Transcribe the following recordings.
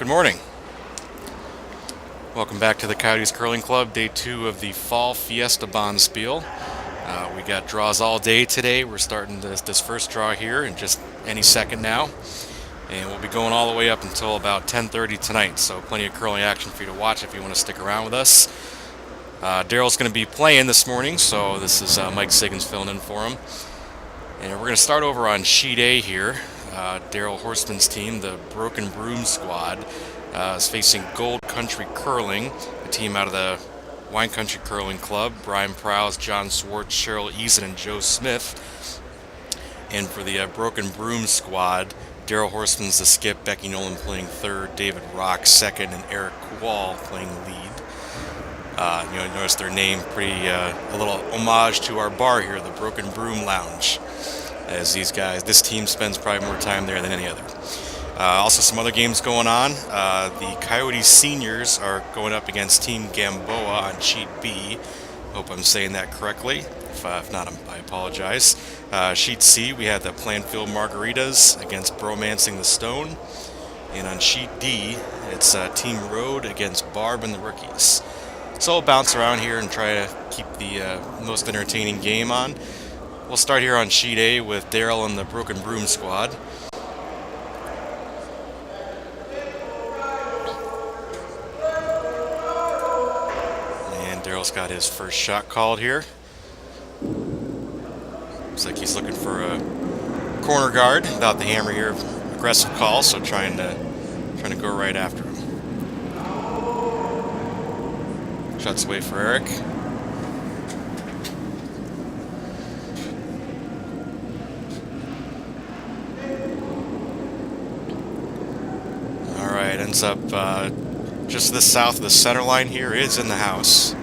Good morning. Welcome back to the Coyotes Curling Club, day 2 of the Fall Fiesta Bonspiel. We got draws all day today. We're starting this first draw here in just any second now. And we'll be going all the way up until about 10:30 tonight, so plenty of curling action for you to watch if you want to stick around with us. Daryl's going to be playing this morning, so this is Mike Siggins filling in for him. And we're going to start over on Sheet A here. Daryl Horstman's team, the Broom squad, is facing Gold Country Curling, a team out of the Wine Country Curling Club. Brian Prowse, John Swartz, Cheryl Eason, and Joe Smith. And for the Broom squad, Daryl Horstman's the skip, Becky Nolan playing third, David Rock second, and Eric Wall playing lead. Notice their name, a little homage to our bar here, the Broom Lounge. As this team spends probably more time there than any other. Also some other games going on. The Coyotes seniors are going up against Team Gamboa on Sheet B. Hope I'm saying that correctly. If not, I apologize. Sheet C, we had the Planfield Margaritas against Bromancing the Stone. And on Sheet D, it's Team Rhode against Barb and the Rookies. So we'll bounce around here and try to keep the most entertaining game on. We'll start here on Sheet A with Daryl and the Broom squad. And Daryl's got his first shot called here. Looks like he's looking for a corner guard without the hammer here. Aggressive call, so trying to go right after him. Shots away for Eric. Ends up just to the south of the center line here. Is in the house.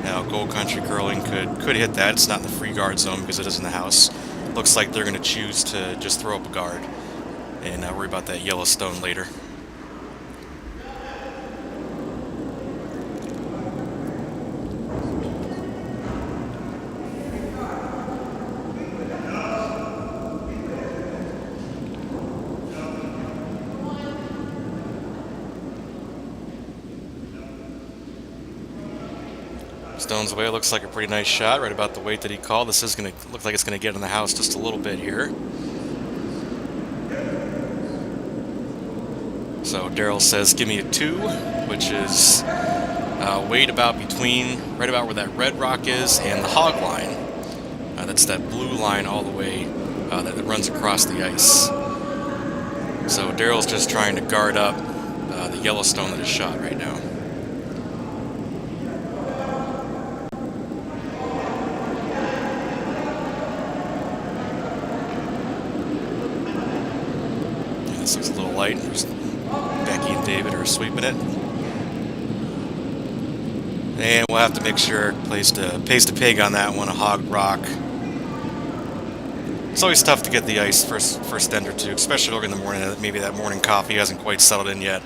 Now Gold Country Curling could hit that. It's not in the free guard zone because it is in the house. Looks like they're going to choose to just throw up a guard and worry about that yellow stone later. Stone's away. Looks like a pretty nice shot, right about the weight that he called. This is going to look like it's going to get in the house just a little bit here. So Daryl says, "Give me a 2," which is weight right about where that red rock is and the hog line. That's that blue line all the way that runs across the ice. So Daryl's just trying to guard up the yellow stone that is shot right now. This looks a little light. Becky and David are sweeping it. And we'll have to make sure it pays to pig on that one, a hog rock. It's always tough to get the ice first end or two, especially early in the morning. Maybe that morning coffee hasn't quite settled in yet.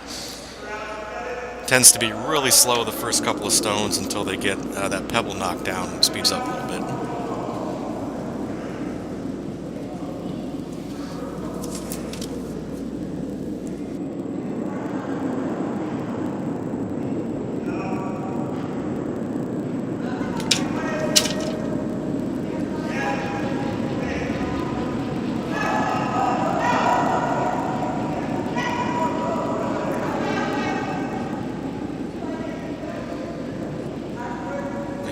Tends to be really slow the first couple of stones until they get that pebble knocked down and speeds up a little bit.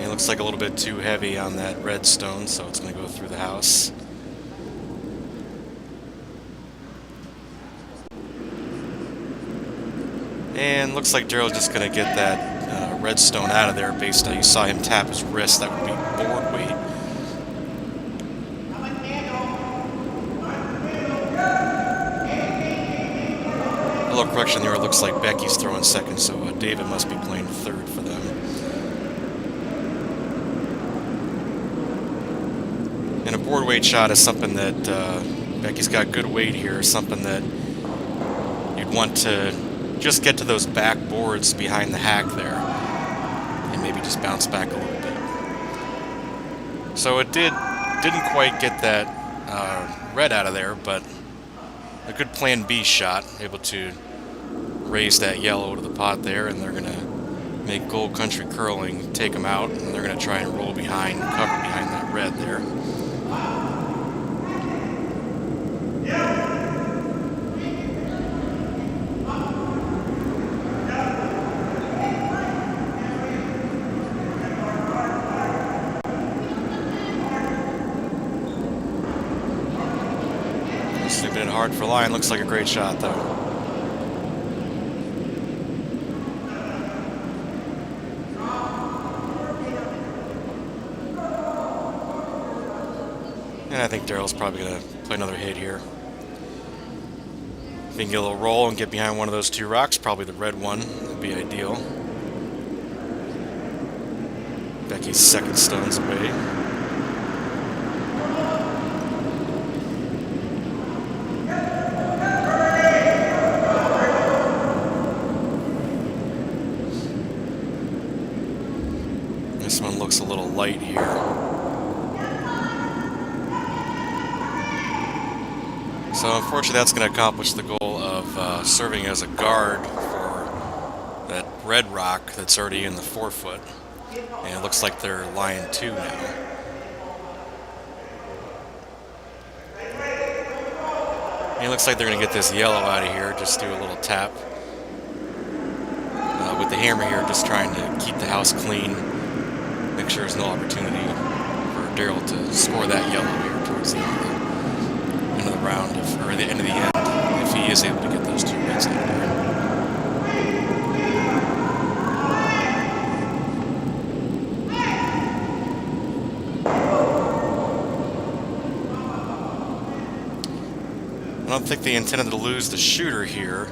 Looks like a little bit too heavy on that red stone, so it's going to go through the house. And looks like Daryl's just going to get that red stone out of there based on, you saw him tap his wrist. That would be board weight. A little correction there, it looks like Becky's throwing second, so David must be playing third for them. And a board weight shot is something that Becky's got good weight here, something that you'd want to just get to those back boards behind the hack there and maybe just bounce back a little bit. So it didn't quite get that red out of there, but a good plan B shot, able to raise that yellow to the pot there, and they're going to make Gold Country Curling take them out, and they're going to try and roll behind, cover behind that red there. Sweeping it hard for line. Looks like a great shot, though. And I think Daryl's probably going to play another hit here. If he can get a little roll and get behind one of those two rocks, probably the red one, would be ideal. Becky's second stone's away. This one looks a little light here. So unfortunately that's going to accomplish the goal of serving as a guard for that red rock that's already in the 4-foot. And it looks like they're lying 2 now. And it looks like they're going to get this yellow out of here, just do a little tap. With the hammer here, just trying to keep the house clean. Make sure there's no opportunity for Daryl to score that yellow here towards the end of the round, or the end of the end, if he is able to get those 2 reds out there. I don't think they intended to lose the shooter here,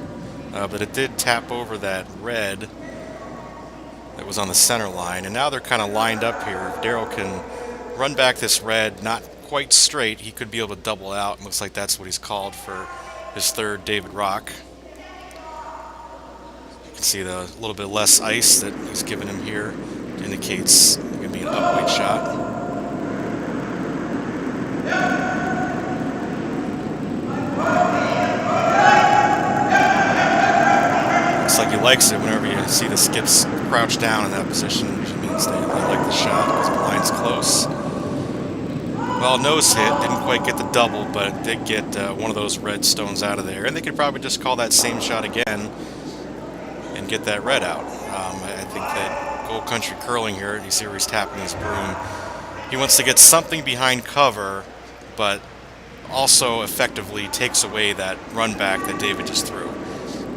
but it did tap over that red that was on the center line, and now they're kind of lined up here. If Daryl can run back this red, not quite straight, he could be able to double out. Looks like that's what he's called for his third David Rock. You can see the little bit less ice that he's given him here. It indicates it's going to be an upweight shot. Looks like he likes it. Whenever you see the skips crouch down in that position, it usually means they like the shot because the line's close. Well, nose hit, didn't quite get the double, but did get one of those red stones out of there. And they could probably just call that same shot again and get that red out. I think that Gold Country Curling here, you see where he's tapping his broom. He wants to get something behind cover, but also effectively takes away that run back that David just threw.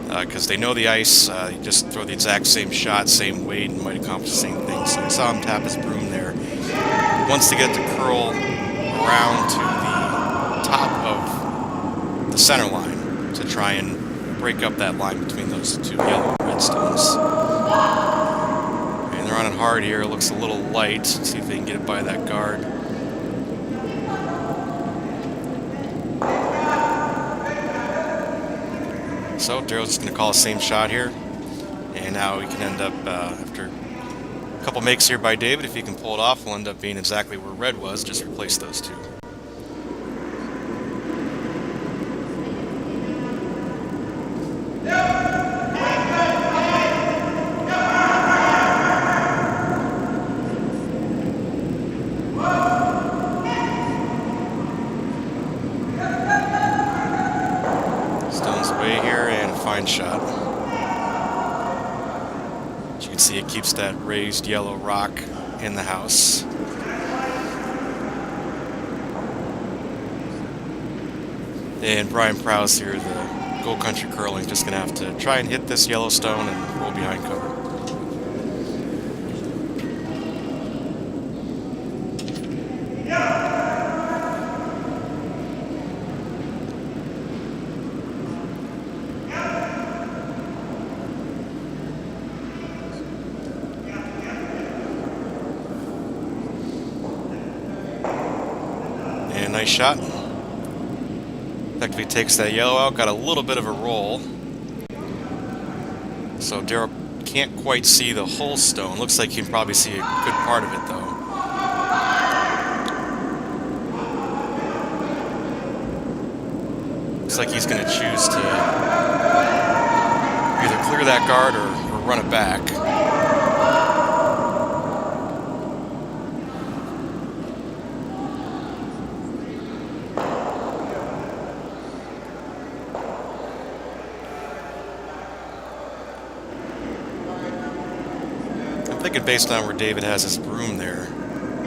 Because they know the ice, you just throw the exact same shot, same weight, and might accomplish the same thing. So you saw him tap his broom there. He wants to get the curl around to the top of the center line to try and break up that line between those 2 yellow and red stones. And they're running hard here. It looks a little light. Let's see if they can get it by that guard. So Daryl's just going to call the same shot here. And now we can end up, after a couple makes here by David, if he can pull it off, we'll end up being exactly where red was, just replace those 2. Stones away here, and a fine shot. As you can see, it keeps that raised yellow rock in the house. And Brian Prowse here, the Gold Country Curling, just going to have to try and hit this yellow stone and roll behind cover. And a nice shot. Effectively takes that yellow out, got a little bit of a roll. So Daryl can't quite see the whole stone. Looks like he can probably see a good part of it though. Looks like he's going to choose to Either clear that guard or run it back. I'm thinking based on where David has his broom there,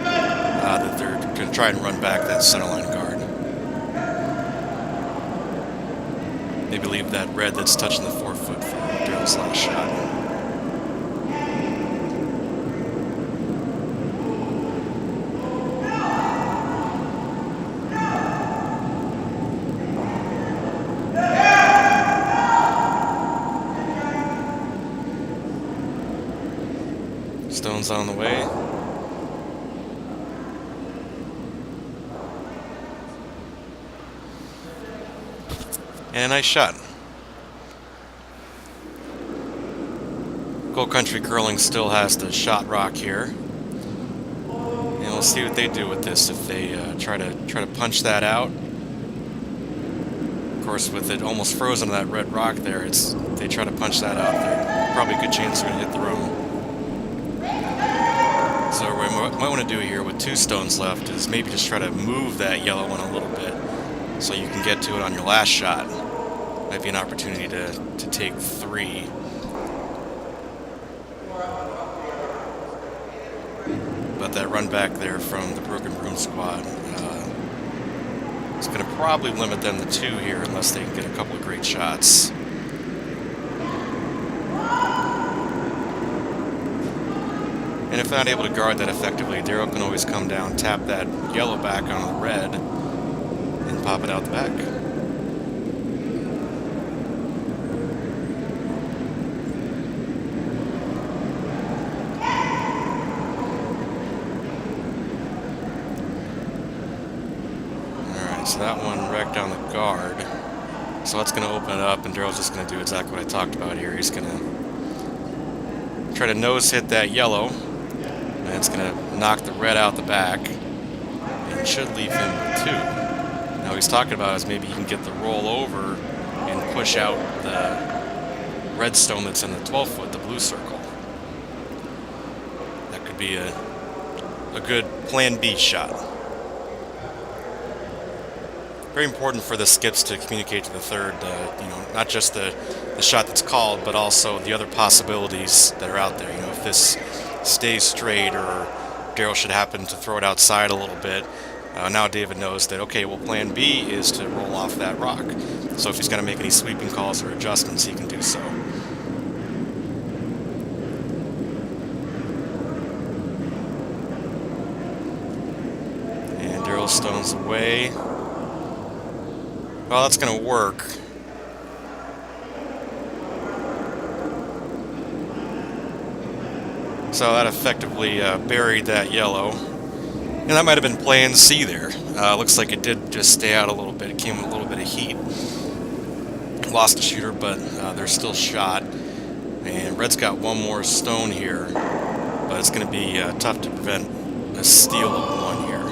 that they're going to try and run back that center line guard. Maybe leave that red that's touching the forefoot for Daryl's last shot. Stone's on the way. And a nice shot. Gold Country Curling still has the shot rock here. And we'll see what they do with this, if they try to punch that out. Of course, with it almost frozen to that red rock there, they try to punch that out there. Probably a good chance they're going to hit the room. So what we might want to do here with 2 stones left is maybe just try to move that yellow one a little bit so you can get to it on your last shot. Might be an opportunity to take 3. But that run back there from the Broken Broom squad is going to probably limit them to 2 here unless they can get a couple of great shots. And if they're not able to guard that effectively, Daryl can always come down, tap that yellow back on the red, and pop it out the back. Alright, so that one wrecked on the guard. So that's going to open it up, and Daryl's just going to do exactly what I talked about here. He's going to try to nose hit that yellow. And it's going to knock the red out the back, and should leave him with 2. Now what he's talking about is maybe he can get the roll over and push out the red stone that's in the 12-foot, the blue circle. That could be a good plan B shot. Very important for the skips to communicate to the third, not just the shot that's called, but also the other possibilities that are out there. If this stays straight, or Daryl should happen to throw it outside a little bit. Now David knows that, okay, well, plan B is to roll off that rock. So if he's going to make any sweeping calls or adjustments, he can do so. And Daryl stones away. Well, that's going to work. So that effectively buried that yellow. And that might have been plan C there. Looks like it did just stay out a little bit. It came with a little bit of heat. Lost the shooter, but they're still shot. And Red's got one more stone here. But it's going to be tough to prevent a steal of 1 here.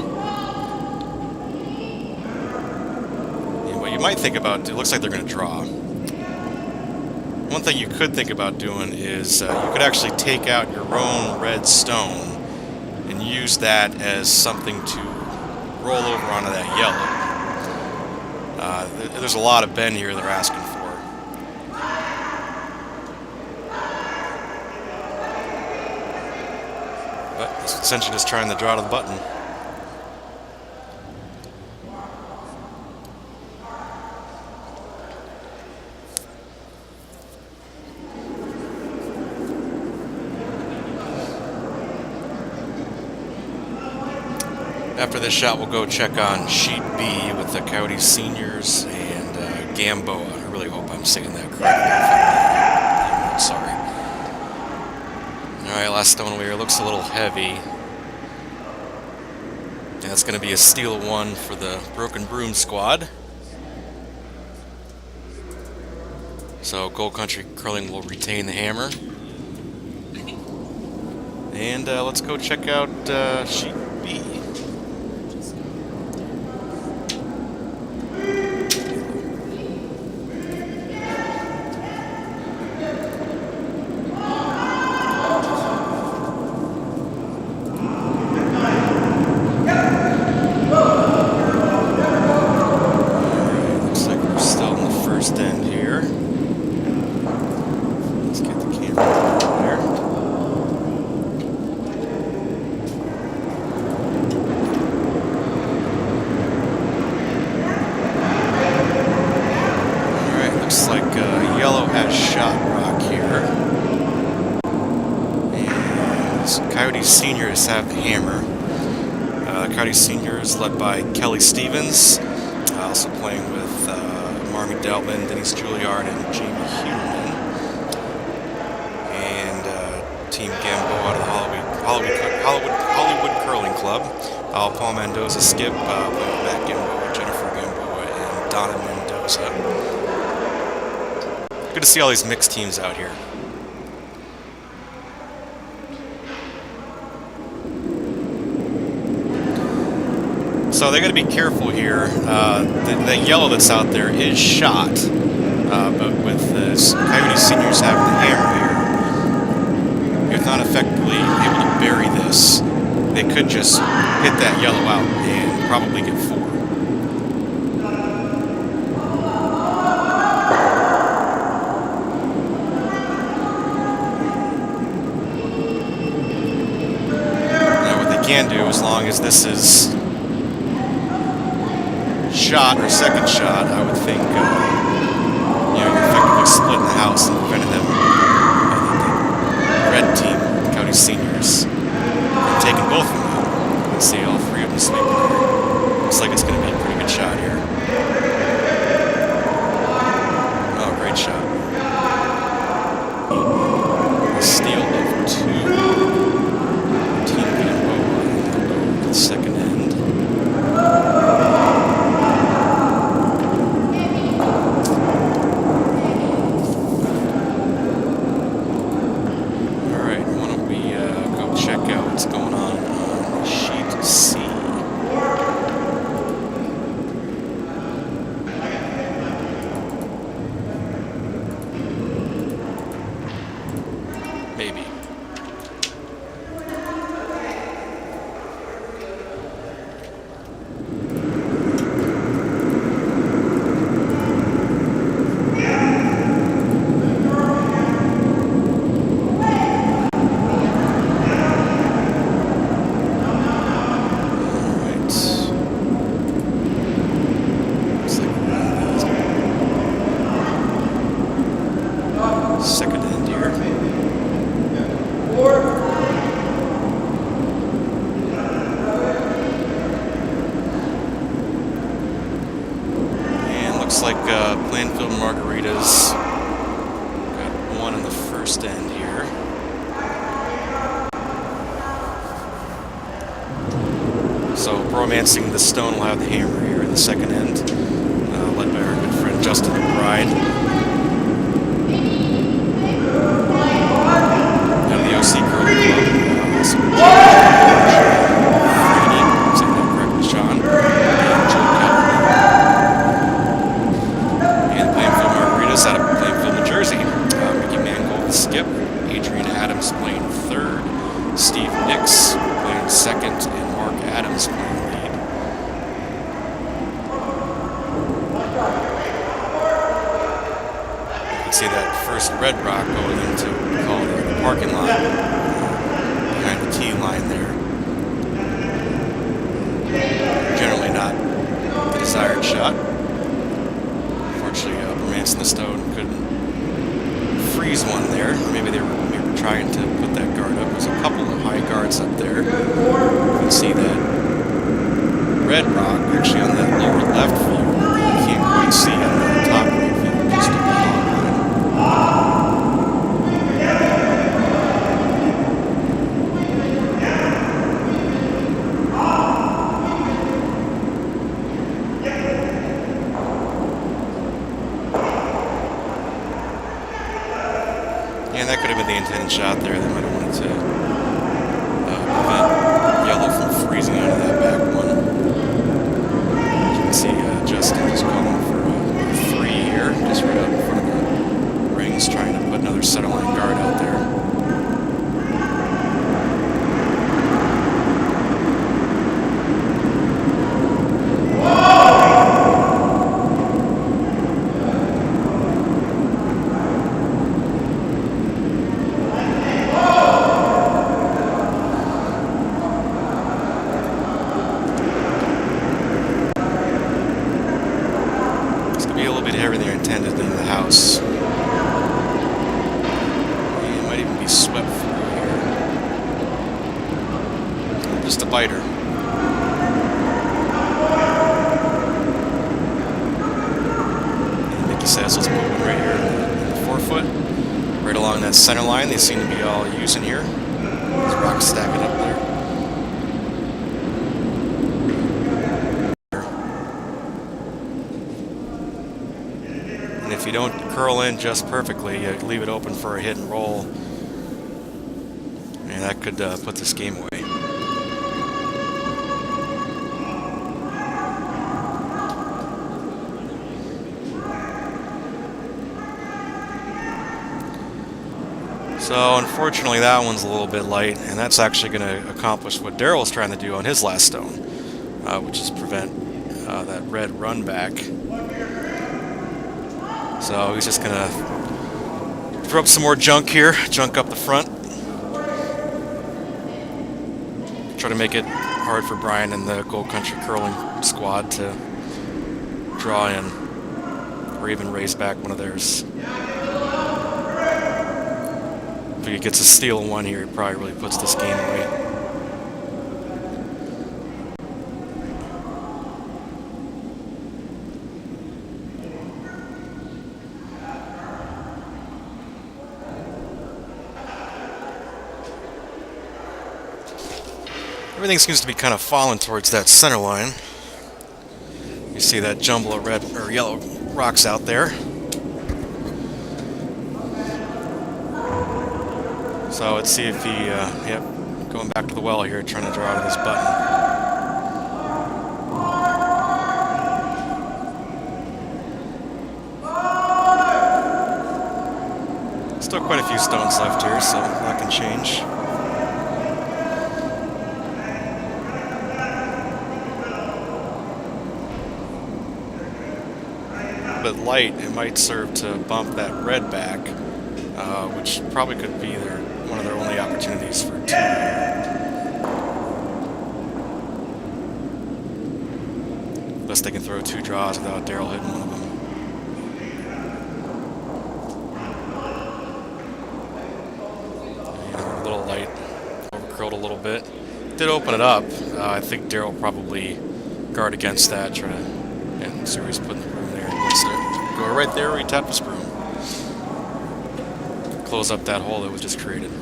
And what you might think about, it looks like they're going to draw. One thing you could think about doing is you could actually take out your own red stone and use that as something to roll over onto that yellow. There's a lot of bend here they're asking for. But it's essentially just trying to draw to the button. After this shot, we'll go check on Sheet B with the Coyotes seniors and Gamboa. I really hope I'm saying that correctly. I'm sorry. Alright, last stone away here. Looks a little heavy. And that's going to be a steal of 1 for the Broken Broom squad. So Gold Country Curling will retain the hammer. And let's go check out Sheet B. shot rock here. And Coyotes seniors have the hammer. Coyotes seniors led by Kelly Stevens, also playing with Marmy Delvin, Denise Juilliard, and Jamie Huberman. And Team Gamboa out of the Hollywood Curling Club. Paul Mendoza skip, playing with Matt Gamboa, Jennifer Gamboa, and Donna Mendoza. Good to see all these mixed teams out here. So they got to be careful here. That yellow that's out there is shot, but with the Coyotes seniors having the hammer here, if not effectively able to bury this, they could just hit that yellow out and probably get 4. Now what they can do, as long as this is shot or second shot, I would think you're effectively splitting the house and preventing them, the red team, the Coyotes seniors, from taking both of them out. You can see all 3 of them sweeping here. Looks like it's going to be a pretty good shot here. Oh, great shot. A steal of 2. Team Gamboa, the second end. Maybe. Second end here. And looks like Planfield Margaritas got 1 in the first end here. So Bromancing the Stone will have the hammer here in the second end, led by our good friend Justin McBride. OC Curling Club, also saying that correctly, Sean, and Joe Calvin. And Planfield Margaritas out of Planfield, New Jersey. Mickey Mangold, skip. Adrian Adams playing 3rd. Steve Nix playing 2nd, and Mark Adams playing lead. You can see that first red rock going into the parking lot behind the tee line there. Generally not the desired shot. Unfortunately, Bromancing the Stone couldn't freeze one there. Or maybe they were trying to put that guard up. There's a couple of high guards up there. You can see that red rock actually on that lower left view. You can't quite see on the top right view. Just a line. And that could have been the intended shot there. They might have wanted to prevent yellow from freezing out of that back one. As you can see, Justin is calling for a 3 here, just right out in front of the rings, trying to put another center line guard out there. Heavier than intended into the house. spider. And Mickey says let's put one right here in the forefoot. Right along that center line they seem to be all using here. These rocks stacking up there. And if you don't curl in just perfectly, you leave it open for a hit and roll. And that could put this game away. So unfortunately that one's a little bit light, and that's actually going to accomplish what Daryl's trying to do on his last stone, which is prevent that red run back. So he's just going to throw up some more junk here, junk up the front. Try to make it hard for Brian and the Gold Country Curling squad to draw in or even raise back one of theirs. If he gets a steal one here, it probably really puts this game away. Everything seems to be kind of falling towards that center line. You see that jumble of red or yellow rocks out there. So let's see if he, yep, going back to the well here, trying to draw out of this button. Still quite a few stones left here, so that can change. A bit light, it might serve to bump that red back, which probably could be one of their only opportunities for two. Unless they can throw two draws without Daryl hitting one of them. Yeah, a little light, overcurled a little bit. Did open it up. I think Daryl probably guard against that, try to see where he's putting the broom there. He wants to go right there where he tapped his broom. Close up that hole that was just created.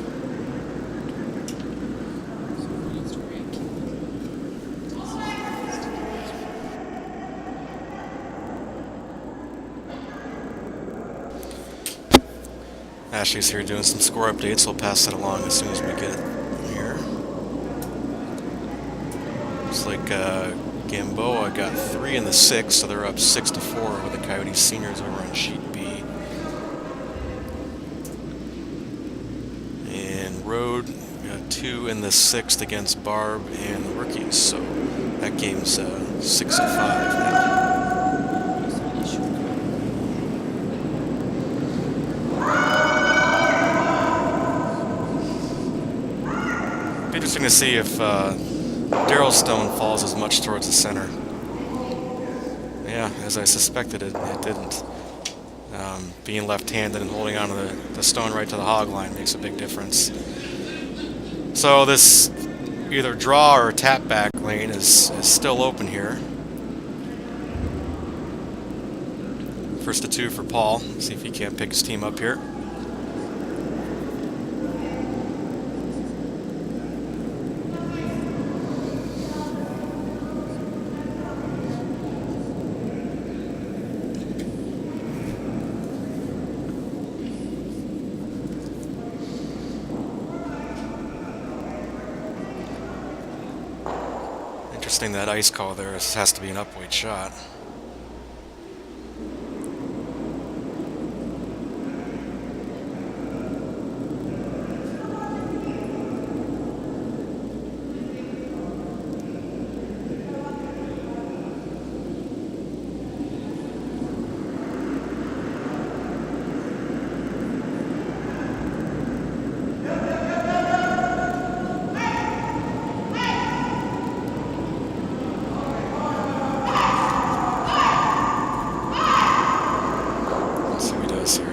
Ashley's here doing some score updates. We'll pass that along as soon as we get it here. Looks like Gamboa got 3 in the 6, so they're up 6-4 with the Coyotes seniors over on sheet B. Rhode got 2 in the 6th against Barb and the rookies, so that game's 6-5 now. Be interesting to see if Daryl's stone falls as much towards the center. Yeah, as I suspected, it didn't. Being left-handed and holding onto the stone right to the hog line makes a big difference. So this either draw or tap back lane is still open here. First to 2 for Paul. See if he can't pick his team up here. Interesting, that ice call there has to be an upweight shot.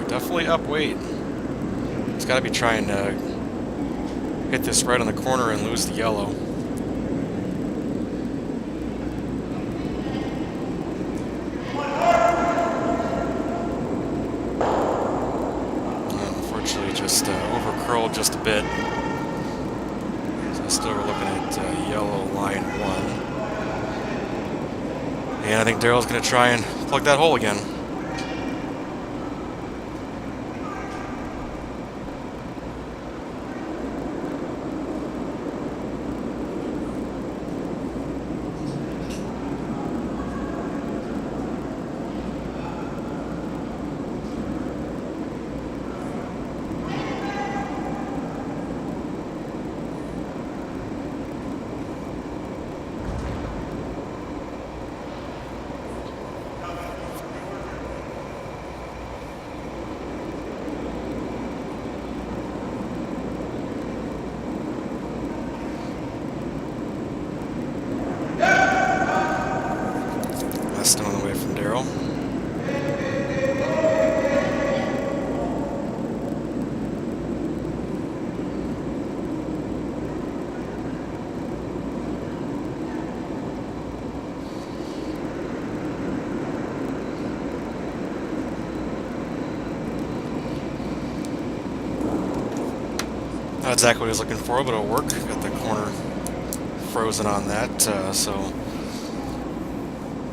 Definitely up weight. He's got to be trying to hit this right on the corner and lose the yellow. bit. So still we're looking at yellow line 1. And I think Daryl's going to try and plug that hole again. Stone away from Daryl. Not exactly what he was looking for, but it'll work. Got the corner frozen on that, so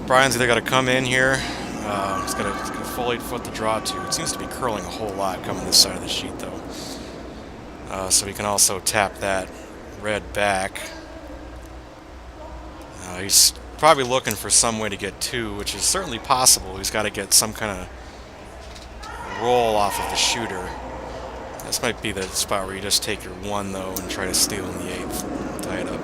Brian's either got to come in here, he's got to fully foot the draw to. It seems to be curling a whole lot coming this side of the sheet, though. So he can also tap that red back. He's probably looking for some way to get 2, which is certainly possible. He's got to get some kind of roll off of the shooter. This might be the spot where you just take your 1, though, and try to steal in the 8th. Tie it up.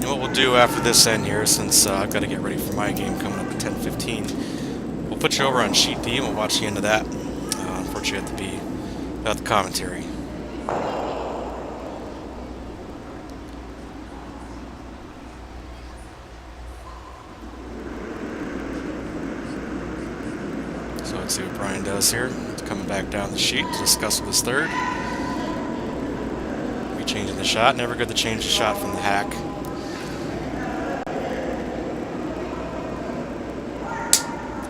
What we'll do after this end here, since I've got to get ready for my game coming up at 10:15, we'll put you over on Sheet D and we'll watch the end of that. Unfortunately, you have to be without the commentary. So let's see what Brian does here. He's coming back down the sheet to discuss with his third. Changing the shot. Never good to change the shot from the hack.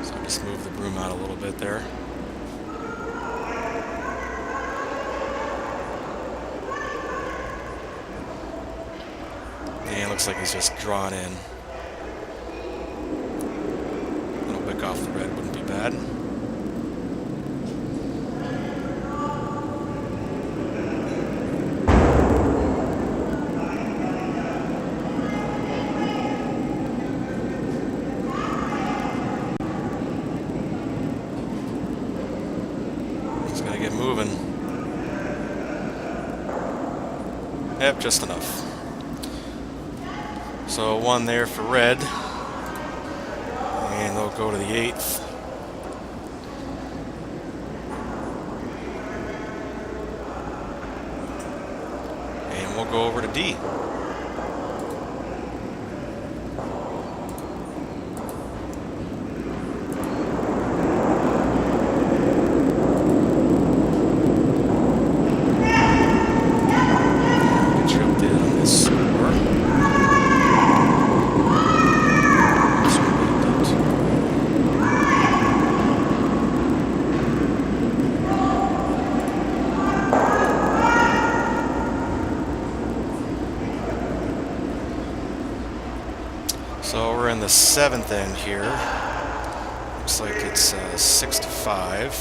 So just move the broom out a little bit there. And it looks like he's just drawn in. A little wick off the red wouldn't be bad. Get moving. Yep, just enough. So 1 there for red. And they'll go to the 8th. And we'll go over to D. So we're in the 7th end here. Looks like it's 6-5.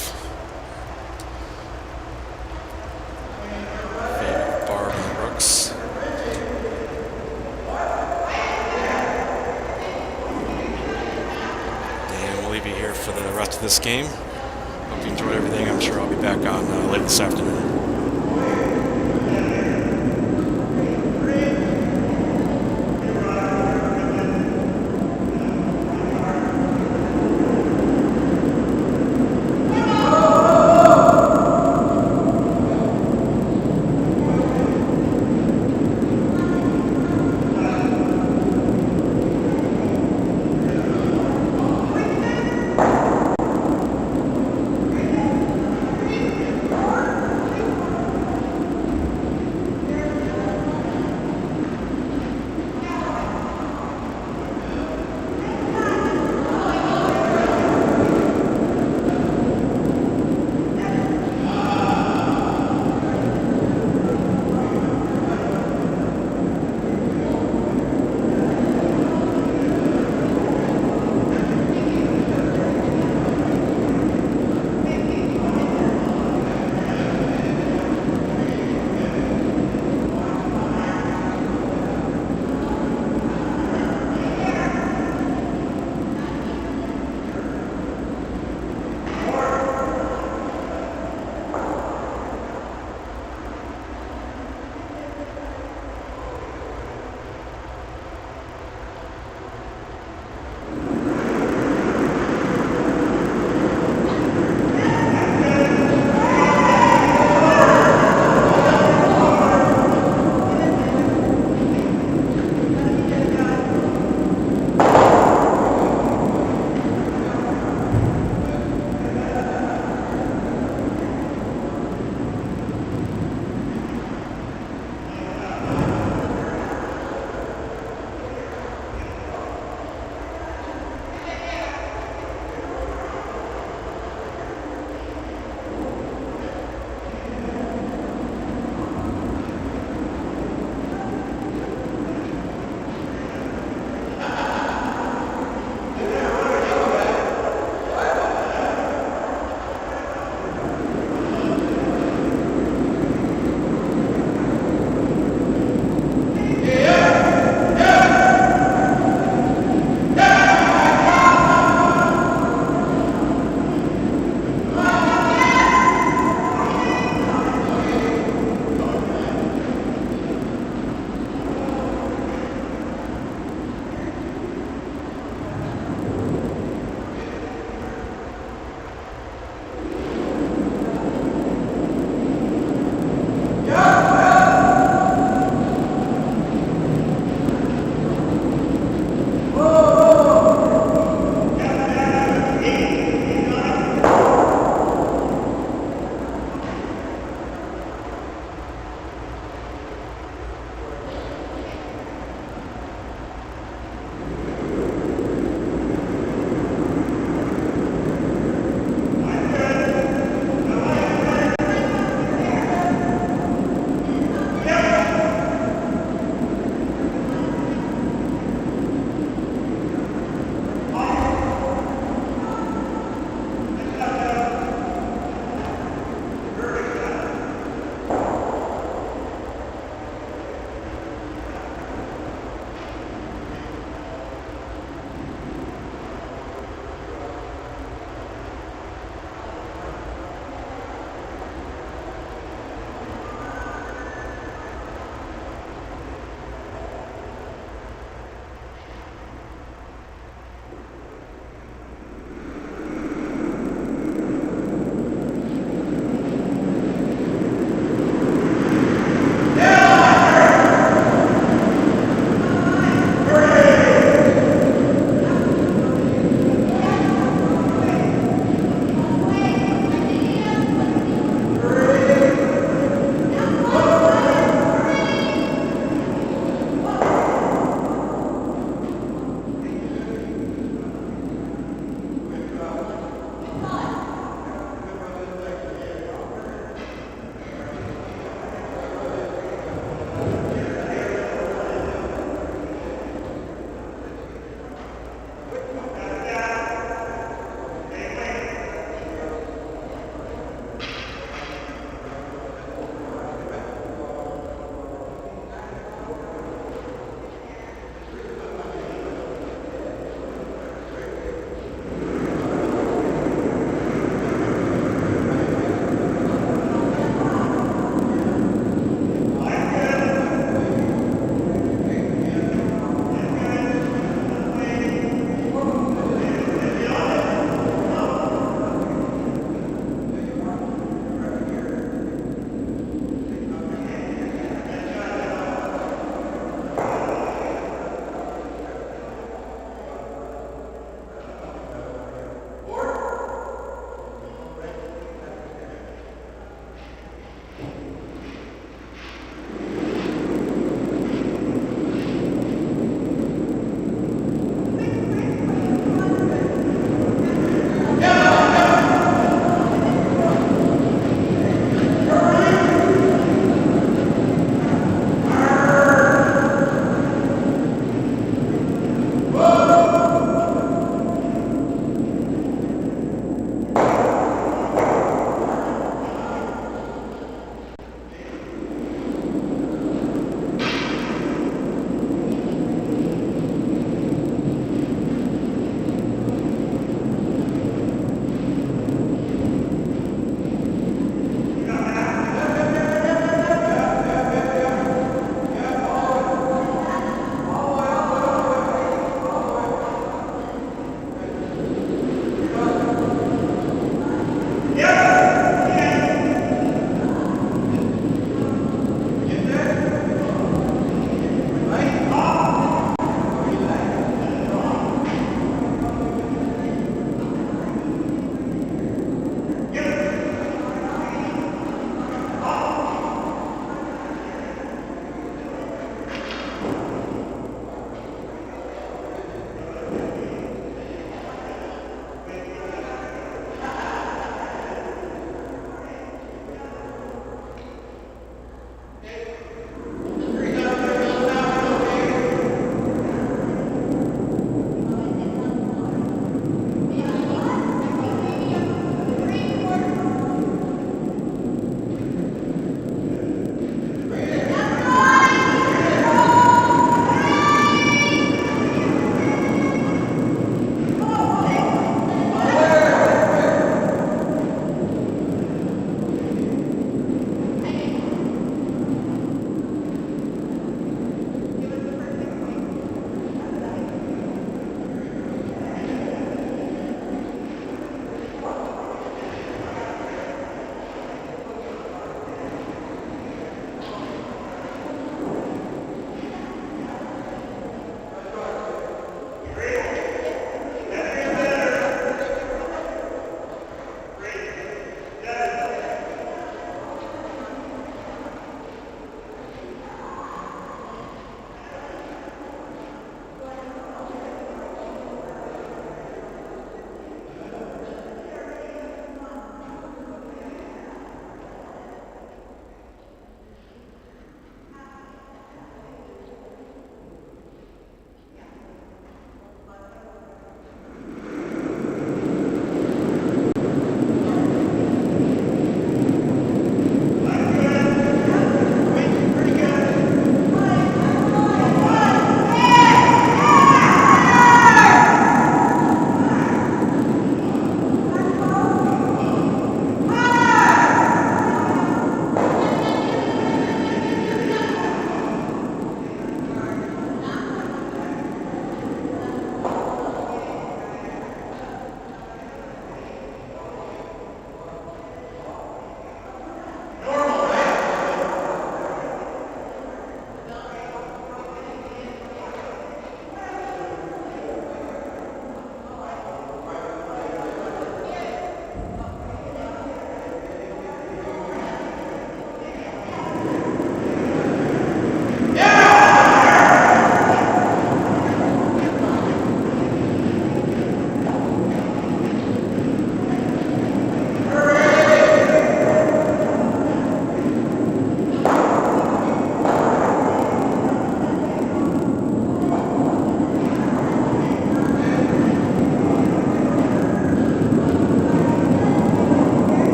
Favor Barb and the Brooks. And we'll leave you here for the rest of this game. Hope you enjoyed everything. I'm sure I'll be back on late this afternoon.